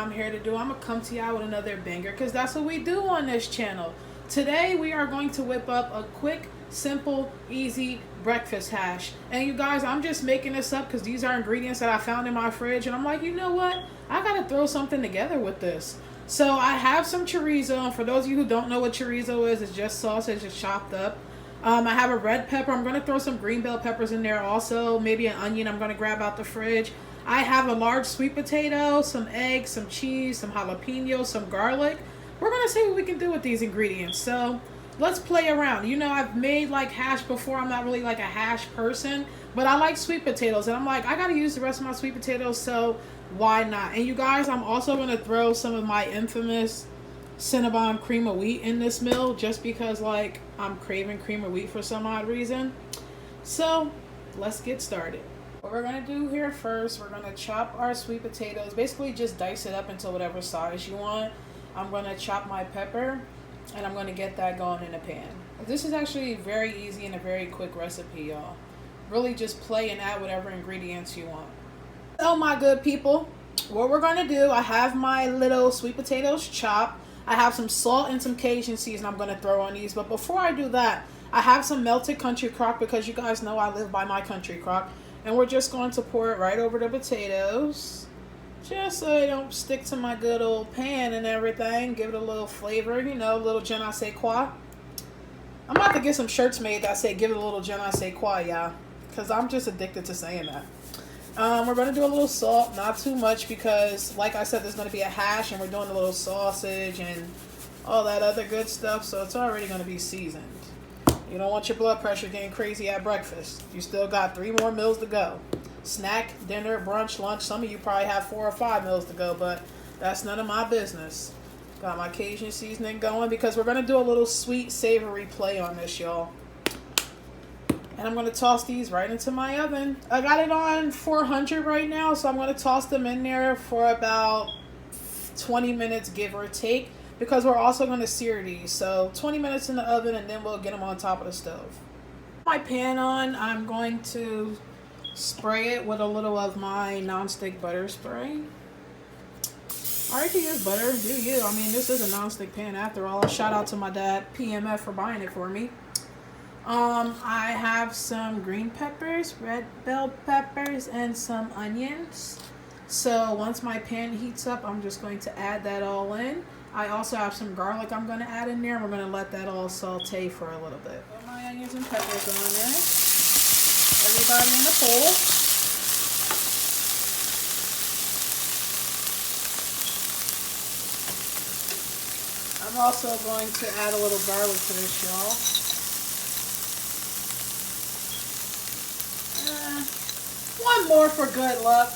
I'm here to do. I'm going to come to y'all with another banger because that's what we do on this channel. Today we are going to whip up a quick, simple, easy breakfast hash. And you guys, I'm just making this up because these are ingredients that I found in my fridge. And I'm like, you know what? I got to throw something together with this. So I have some chorizo. And for those of you who don't know what chorizo is, it's just sausage. It's chopped up. I have a red pepper. I'm going to throw some green bell peppers in there also. Maybe an onion I'm going to grab out the fridge. I have a large sweet potato, some eggs, some cheese, some jalapenos, some garlic. We're going to see what we can do with these ingredients. So let's play around. You know, I've made like hash before. I'm not really like a hash person, but I like sweet potatoes. And I'm like, I got to use the rest of my sweet potatoes, so why not? And you guys, I'm also going to throw some of my infamous Cinnabon cream of wheat in this meal just because like I'm craving cream of wheat for some odd reason. So let's get started. What we're going to do here first, we're going to chop our sweet potatoes. Basically just dice it up into whatever size you want. I'm going to chop my pepper and I'm going to get that going in a pan. This is actually very easy and a very quick recipe, y'all. Really just play and add whatever ingredients you want. So my good people, what we're going to do, I have my little sweet potatoes chopped. I have some salt and some Cajun seasoning I'm going to throw on these. But before I do that, I have some melted country crock because you guys know I live by my country crock. And we're just going to pour it right over the potatoes. Just so they don't stick to my good old pan and everything. Give it a little flavor, you know, a little je ne sais quoi. I'm about to get some shirts made that say give it a little je ne sais quoi, y'all. Because I'm just addicted to saying that. We're going to do a little salt, not too much because, like I said, there's going to be a hash and we're doing a little sausage and all that other good stuff. So it's already going to be seasoned. You don't want your blood pressure getting crazy at breakfast. You still got 3 more meals to go. Snack, dinner, brunch, lunch. Some of you probably have 4 or 5 meals to go, but that's none of my business. Got my Cajun seasoning going because we're going to do a little sweet, savory play on this, y'all. And I'm going to toss these right into my oven. I got it on 400 right now, so I'm going to toss them in there for about 20 minutes, give or take, because we're also going to sear these. So 20 minutes in the oven, and then we'll get them on top of the stove. My pan on, I'm going to spray it with a little of my nonstick butter spray. Or you can use butter, do you? I mean, this is a nonstick pan after all. Shout out to my dad, PMF, for buying it for me. I have some green peppers, red bell peppers, and some onions. So once my pan heats up, I'm just going to add that all in. I also have some garlic I'm going to add in there. We're going to let that all saute for a little bit. Put my onions and peppers on there. Everybody in the bowl. I'm also going to add a little garlic to this, y'all. One more for good luck.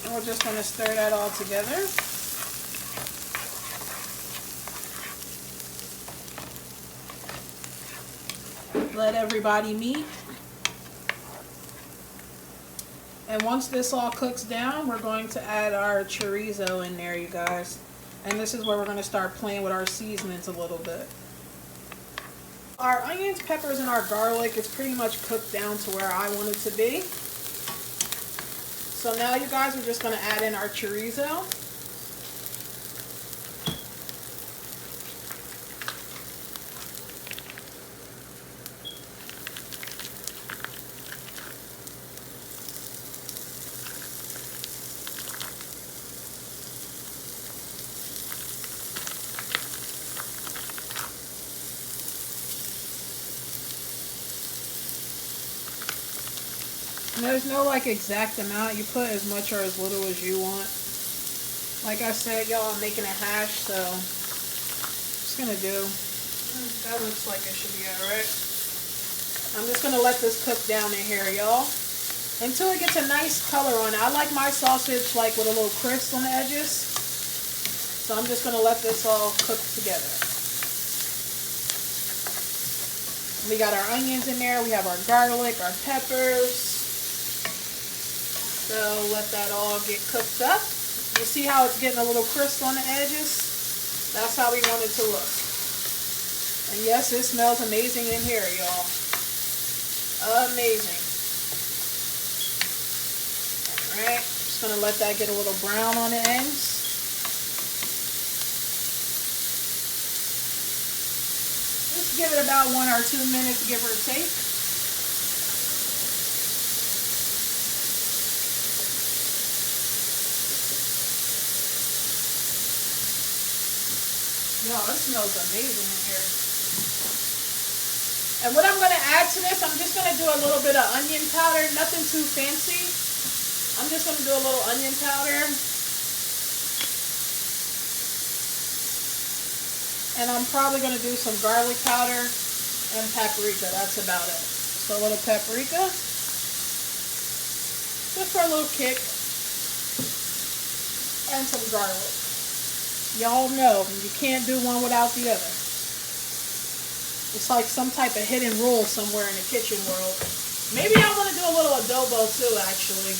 And we're just going to stir that all together. Let everybody meet. And once this all cooks down, we're going to add our chorizo in there, you guys. And this is where we're going to start playing with our seasonings a little bit. Our onions, peppers, and our garlic is pretty much cooked down to where I want it to be. So now, you guys, we're just going to add in our chorizo. And there's no like exact amount. You put as much or as little as you want. Like I said, y'all, I'm making a hash, so I'm just gonna do. That looks like it should be alright. I'm just gonna let this cook down in here, y'all, until it gets a nice color on it. I like my sausage like with a little crisp on the edges. So I'm just gonna let this all cook together. We got our onions in there. We have our garlic, our peppers. So let that all get cooked up. You see how it's getting a little crisp on the edges? That's how we want it to look. And yes, it smells amazing in here, y'all. Amazing. Alright, just gonna let that get a little brown on the ends. Just give it about 1 or 2 minutes, give or take. Yo, it smells amazing in here. And what I'm going to add to this, I'm just going to do a little bit of onion powder. Nothing too fancy. I'm just going to do a little onion powder. And I'm probably going to do some garlic powder and paprika. That's about it. So a little paprika. Just for a little kick. And some garlic. Y'all know you can't do one without the other. It's like some type of hidden rule somewhere in the kitchen world. Maybe I want to do a little adobo too, actually.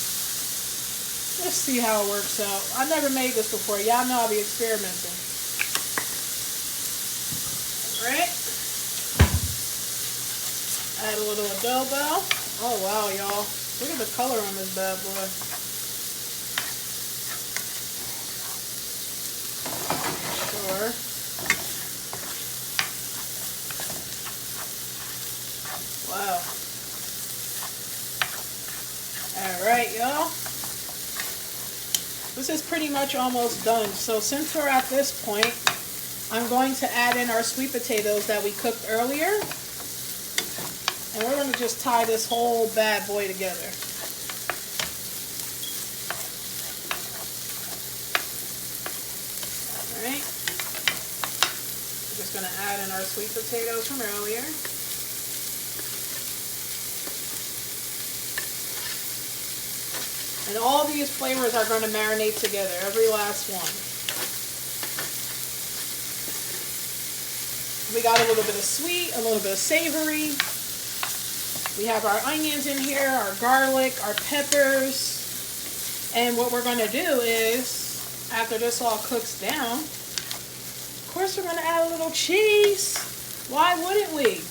Let's see how it works out. I never made this before. Y'all know I'll be experimenting. Alright. Add a little adobo. Oh wow, y'all. Look at the color on this bad boy. Sure. Wow. Alright, y'all. This is pretty much almost done. So since we're at this point, I'm going to add in our sweet potatoes that we cooked earlier. And we're going to just tie this whole bad boy together. Alright. We're just going to add in our sweet potatoes from earlier. And all these flavors are going to marinate together, every last one. We got a little bit of sweet, a little bit of savory. We have our onions in here, our garlic, our peppers. And what we're going to do is, after this all cooks down, of course we're going to add a little cheese. Why wouldn't we?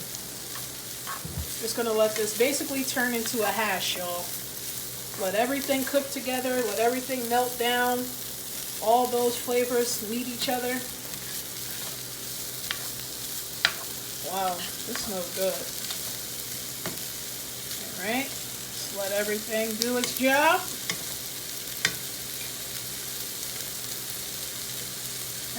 Just going to let this basically turn into a hash, y'all. Let everything cook together, let everything melt down. All those flavors meet each other. Wow, this smells good. Alright, just let everything do its job.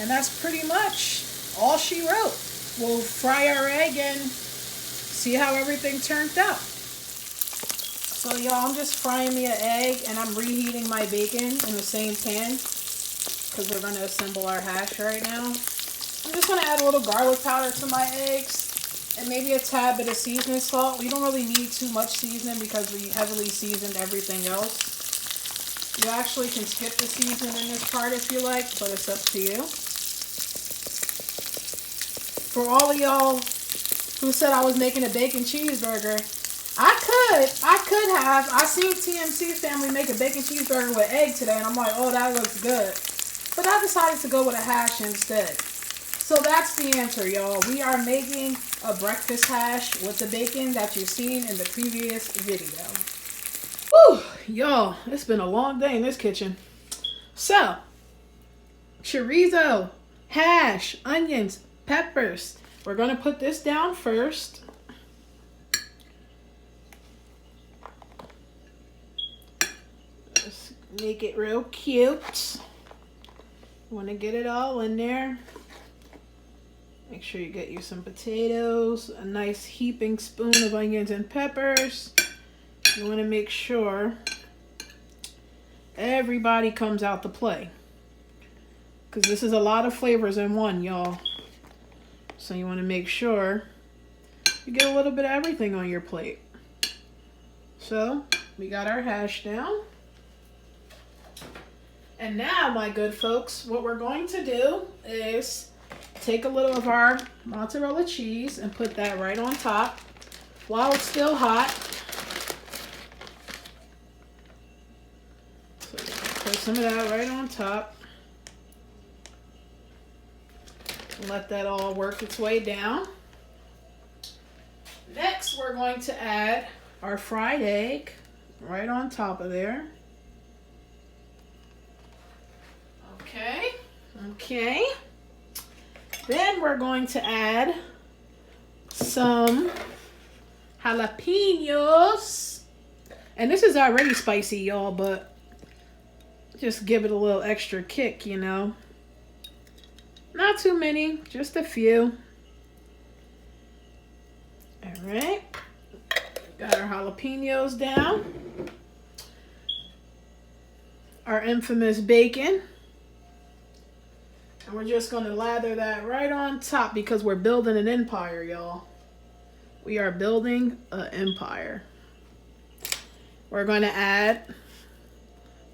And that's pretty much all she wrote. We'll fry our egg and see how everything turned out. So y'all, I'm just frying me an egg and I'm reheating my bacon in the same pan because we're going to assemble our hash right now. I'm just going to add a little garlic powder to my eggs and maybe a tad bit of seasoning salt. We don't really need too much seasoning because we heavily seasoned everything else. You actually can skip the seasoning in this part if you like, but it's up to you. For all of y'all who said I was making a bacon cheeseburger, I could have. I seen TMC family make a bacon cheeseburger with egg today, and I'm like, oh, that looks good. But I decided to go with a hash instead. So that's the answer, y'all. We are making a breakfast hash with the bacon that you've seen in the previous video. Whew, y'all, it's been a long day in this kitchen. So, chorizo, hash, onions, peppers. We're going to put this down first. Just make it real cute. Want to get it all in there. Make sure you get you some potatoes, a nice heaping spoon of onions and peppers. You want to make sure everybody comes out to play, because this is a lot of flavors in one, y'all. So you want to make sure you get a little bit of everything on your plate. So we got our hash down. And now, my good folks, what we're going to do is take a little of our mozzarella cheese and put that right on top while it's still hot. So put some of that right on top. Let that all work its way down. Next, we're going to add our fried egg right on top of there. Okay. Then we're going to add some jalapenos. And this is already spicy, y'all, but just give it a little extra kick, you know. Not too many, just a few. All right. Got our jalapenos down. Our infamous bacon. And we're just going to lather that right on top because we're building an empire, y'all. We are building an empire. We're going to add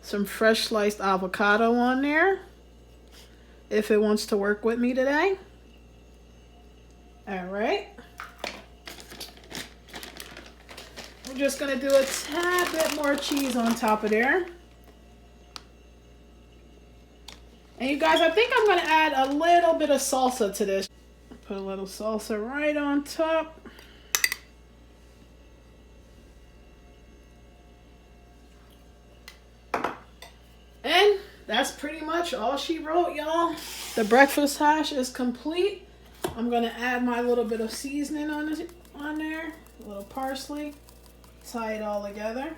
some fresh sliced avocado on there if it wants to work with me today. All right. We're just going to do a tad bit more cheese on top of there. And you guys, I think I'm going to add a little bit of salsa to this. Put a little salsa right on top. And that's pretty much all she wrote, y'all. The breakfast hash is complete. I'm going to add my little bit of seasoning on there. A little parsley. Tie it all together.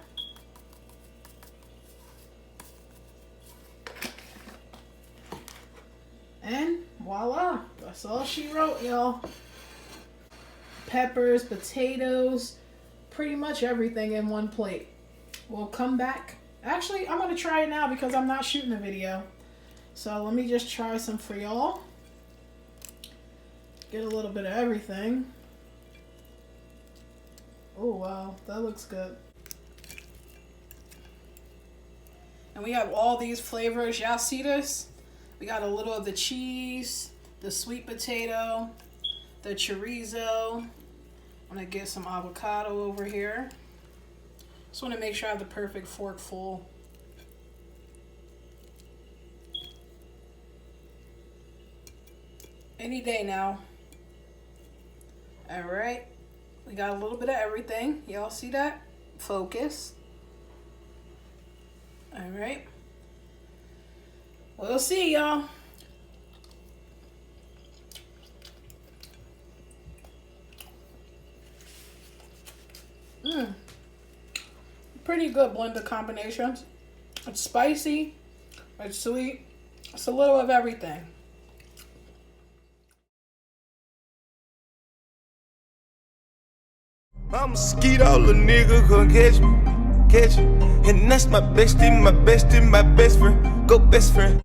And voila, that's all she wrote, y'all. Peppers, potatoes, pretty much everything in one plate. We'll come back. Actually, I'm going to try it now because I'm not shooting a video. So let me just try some for y'all. Get a little bit of everything. Oh, wow. That looks good. And we have all these flavors. Y'all see this? We got a little of the cheese, the sweet potato, the chorizo. I'm going to get some avocado over here. Just want to make sure I have the perfect fork full. Any day now. All right. We got a little bit of everything. Y'all see that? Focus. All right. We'll see, y'all. Pretty good blended combinations. It's spicy. It's sweet. It's a little of everything. I'm a skeeto, little nigga, come catch me. And that's my bestie, my best friend, go best friend.